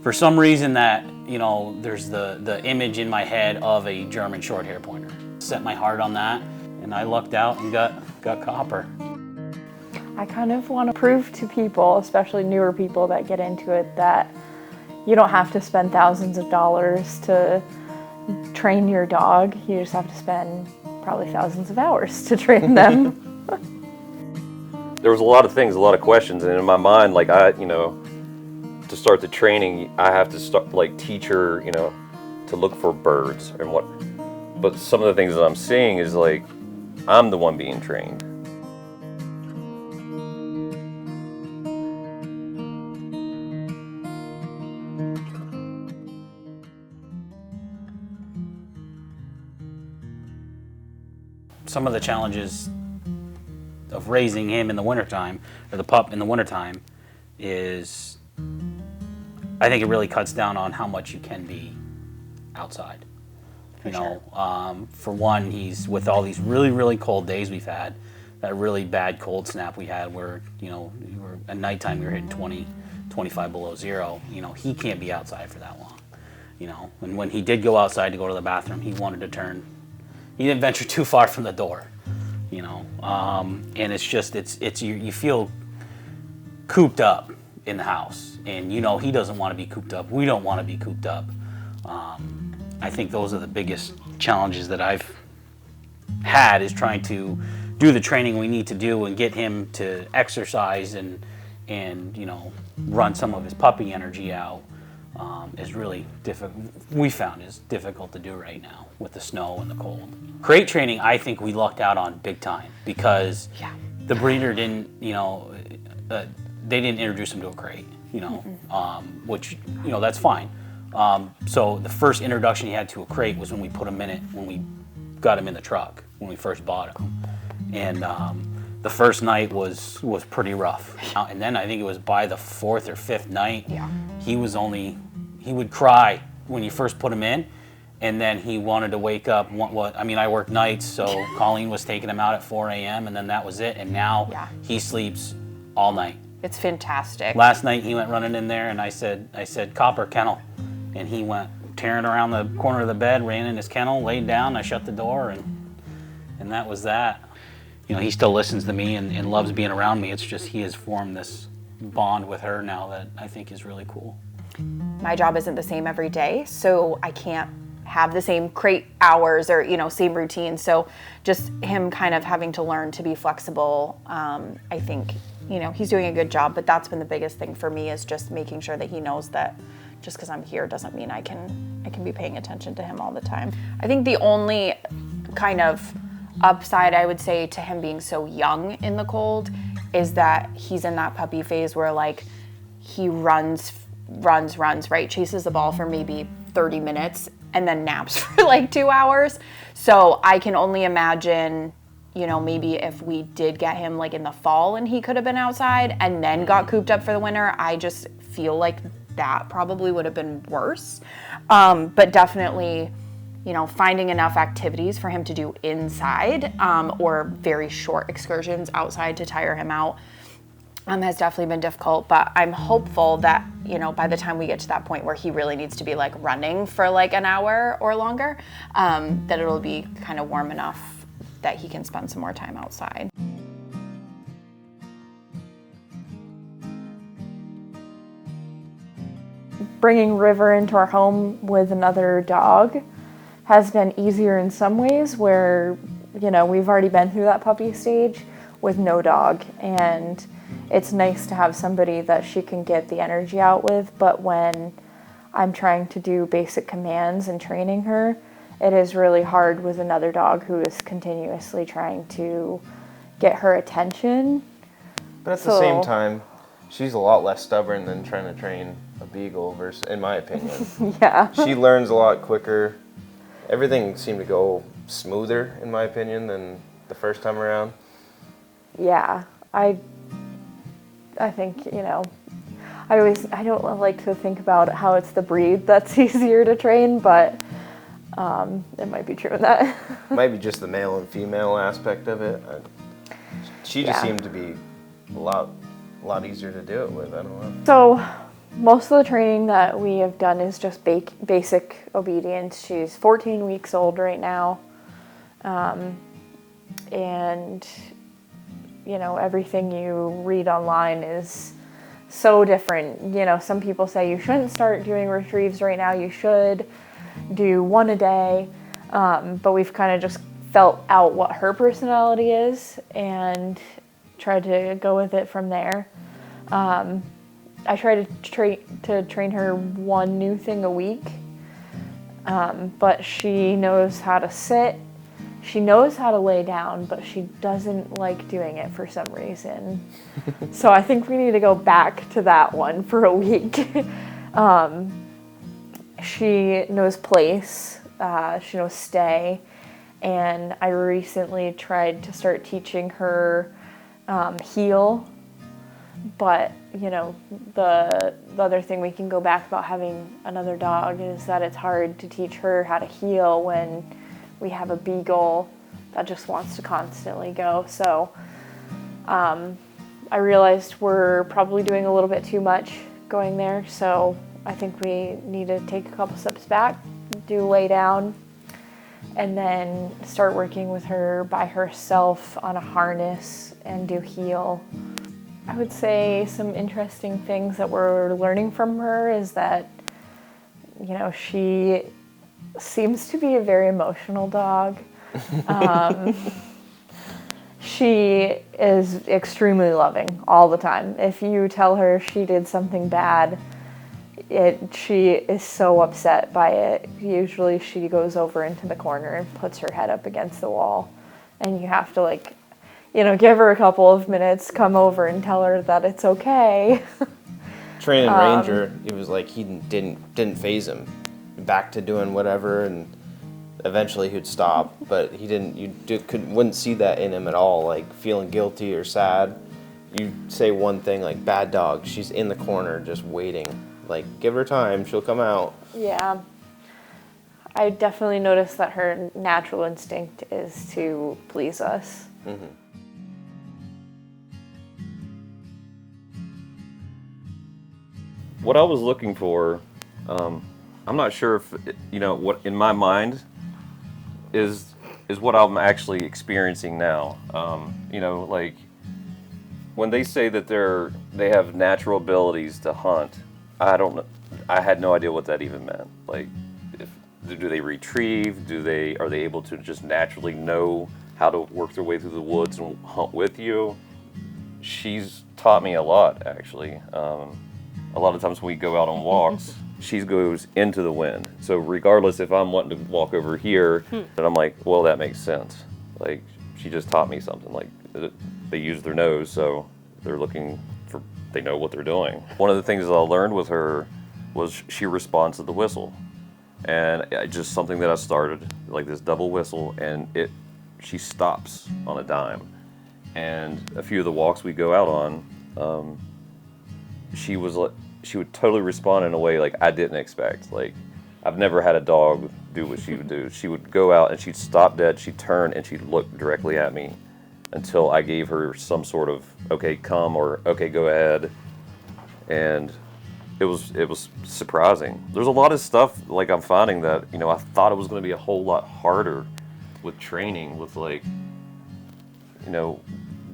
for some reason that, you know, there's the image in my head of a German short hair pointer. Set my heart on that, and I lucked out and got Copper. I kind of want to prove to people, especially newer people that get into it, that you don't have to spend thousands of dollars to train your dog. You just have to spend probably thousands of hours to train them. There was a lot of things, a lot of questions, and in my mind, like to start the training, I have to start teach her, to look for birds and what. But some of the things that I'm seeing is I'm the one being trained. Some of the challenges of raising him in the wintertime, or the pup in the wintertime, is I think it really cuts down on how much you can be outside. For one, he's with all these really, really cold days we've had, that really bad cold snap we had where, at nighttime we were hitting 20, 25 below zero. He can't be outside for that long. And when he did go outside to go to the bathroom, he wanted to turn. He didn't venture too far from the door, and it's just, you feel cooped up in the house, and he doesn't want to be cooped up. We don't want to be cooped up. I think those are the biggest challenges that I've had, is trying to do the training we need to do and get him to exercise and run some of his puppy energy out. Is really difficult. We found is difficult to do right now with the snow and the cold. Crate training, I think we lucked out on big time, because the breeder didn't, they didn't introduce him to a crate, which that's fine. So the first introduction he had to a crate was when we put him in it, when we got him in the truck, when we first bought him, and the first night was pretty rough. And then I think it was by the fourth or fifth night, he would cry when you first put him in, and then he wanted to wake up. I work nights, so Colleen was taking him out at 4 a.m. and then that was it. And now he sleeps all night. It's fantastic. Last night he went running in there, and I said, Copper, kennel. And he went tearing around the corner of the bed, ran in his kennel, laid down, I shut the door, and that was that. He still listens to me and loves being around me. It's just he has formed this bond with her now that I think is really cool. My job isn't the same every day, so I can't have the same crate hours or, same routine. So just him kind of having to learn to be flexible, I think, he's doing a good job, but that's been the biggest thing for me, is just making sure that he knows that just because I'm here doesn't mean I can be paying attention to him all the time. I think the only kind of upside, I would say, to him being so young in the cold is that he's in that puppy phase where he runs, right? Chases the ball for maybe 30 minutes and then naps for 2 hours. So I can only imagine, maybe if we did get him in the fall and he could have been outside and then got cooped up for the winter, I just feel like that probably would have been worse. But definitely, finding enough activities for him to do inside, or very short excursions outside to tire him out, has definitely been difficult. But I'm hopeful that, by the time we get to that point where he really needs to be running for an hour or longer, that it'll be kind of warm enough that he can spend some more time outside. Bringing River into our home with another dog has been easier in some ways, where, we've already been through that puppy stage with no dog, and it's nice to have somebody that she can get the energy out with. But when I'm trying to do basic commands and training her, it is really hard with another dog who is continuously trying to get her attention. But at the same time, she's a lot less stubborn than trying to train a beagle, in my opinion. Yeah. She learns a lot quicker. Everything seemed to go smoother, in my opinion, than the first time around. Yeah, I think, I don't like to think about how it's the breed that's easier to train, but it might be true in that. Might be just the male and female aspect of it. She just seemed to be a lot easier to do it with. I don't know. So Most of the training that we have done is just basic obedience. She's 14 weeks old right now. And, you know, everything you read online is so different. You know, some people say you shouldn't start doing retrieves right now. You should do one a day. But we've kind of just felt out what her personality is and tried to go with it from there. I try to train her one new thing a week, but she knows how to sit. She knows how to lay down, but she doesn't like doing it for some reason. So I think we need to go back to that one for a week. She knows place, she knows stay, and I recently tried to start teaching her heel. But, you know, the other thing we can go back about having another dog is that it's hard to teach her how to heel when we have a beagle that just wants to constantly go. So I realized we're probably doing a little bit too much going there. So I think we need to take a couple steps back, do lay down, and then start working with her by herself on a harness and do heel. I would say some interesting things that we're learning from her is that, you know, she seems to be a very emotional dog. She is extremely loving all the time. If you tell her she did something bad, she is so upset by it. Usually she goes over into the corner and puts her head up against the wall, and you have to, like, you know, give her a couple of minutes, come over and tell her that it's okay. Training Ranger, it was like he didn't phase him. Back to doing whatever, and eventually he'd stop. But he didn't. Wouldn't see that in him at all. Like feeling guilty or sad. You say one thing like "bad dog," she's in the corner just waiting. Like give her time, she'll come out. Yeah. I definitely noticed that her natural instinct is to please us. Mm-hmm. What I was looking for, I'm not sure if, you know, what in my mind is what I'm actually experiencing now. You know, like when they say that they have natural abilities to hunt, I don't know. I had no idea what that even meant. Like, do they retrieve? Are they able to just naturally know how to work their way through the woods and hunt with you? She's taught me a lot, actually. A lot of times when we go out on walks, she goes into the wind. So regardless if I'm wanting to walk over here, then I'm like, well, that makes sense. Like, she just taught me something. Like, they use their nose, so they know what they're doing. One of the things that I learned with her was she responds to the whistle. And just something that I started, like this double whistle, and she stops on a dime. And a few of the walks we go out on, she would totally respond in a way like I didn't expect. Like, I've never had a dog do what she would do. She would go out and she'd stop dead, she'd turn, and she'd look directly at me until I gave her some sort of, okay, come, or okay, go ahead. And it was surprising. There's a lot of stuff, like, I'm finding that, you know, I thought it was going to be a whole lot harder with training, with, like, you know,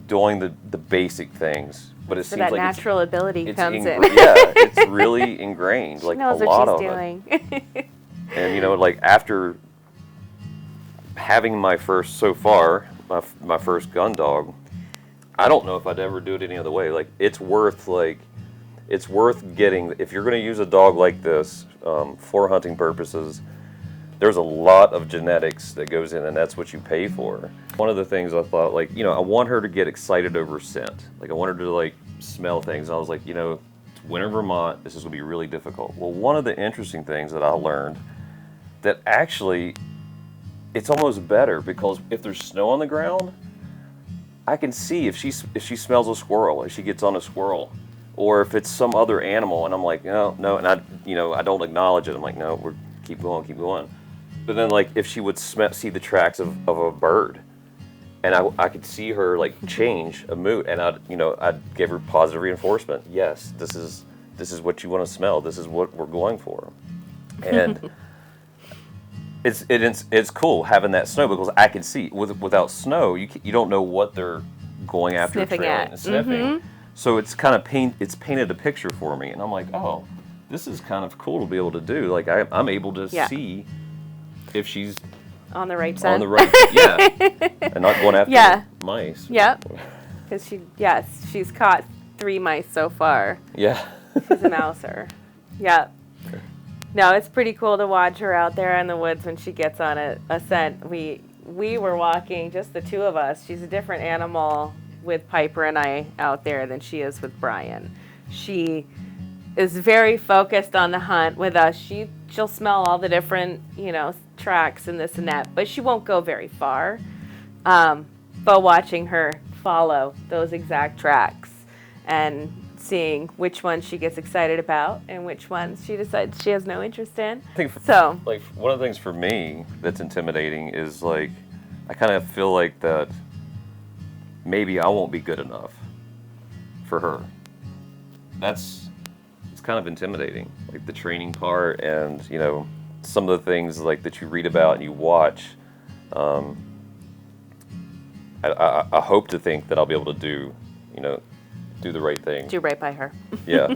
doing the basic things. But it seems that like natural ability comes in. Yeah, it's really ingrained. She like knows a what lot she's of doing. it. And you know, like after having my first my first gun dog, I don't know if I'd ever do it any other way. Like it's worth getting, if you're going to use a dog like this for hunting purposes. There's a lot of genetics that goes in, and that's what you pay for. One of the things I thought, like, you know, I want her to get excited over scent. Like, I want her to, like, smell things. And I was like, you know, it's winter in Vermont. This is going to be really difficult. Well, one of the interesting things that I learned that actually it's almost better, because if there's snow on the ground, I can see if she smells a squirrel, if she gets on a squirrel, or if it's some other animal, and I'm like, no, and I don't acknowledge it. I'm like, no, keep going. But then, like, if she would see the tracks of a bird, and I could see her, like, change a mood, and I'd give her positive reinforcement. Yes, this is this is what you want to smell. This is what we're going for. And it's cool having that snow because I can see without snow you don't know what they're going after, Sniffing trailing at. and sniffing. So it's kind of painted a picture for me, and I'm like, oh, this is kind of cool to be able to do. Like I'm able to see if she's On the right side. on the right, and not going after mice. Yep. Because she's caught 3 mice so far. Yeah. She's a mouser. Yep. No, it's pretty cool to watch her out there in the woods when she gets on a scent. We were walking, just the 2 of us. She's a different animal with Piper and I out there than she is with Brian. She is very focused on the hunt with us. She'll smell all the different, tracks and this and that, but she won't go very far. But watching her follow those exact tracks and seeing which ones she gets excited about and which ones she decides she has no interest in. I think So one of the things for me that's intimidating is like I kind of feel like that maybe I won't be good enough for her. It's kind of intimidating, like the training part and some of the things like that you read about and you watch. I hope to think that I'll be able to do the right thing. do right by her. Yeah.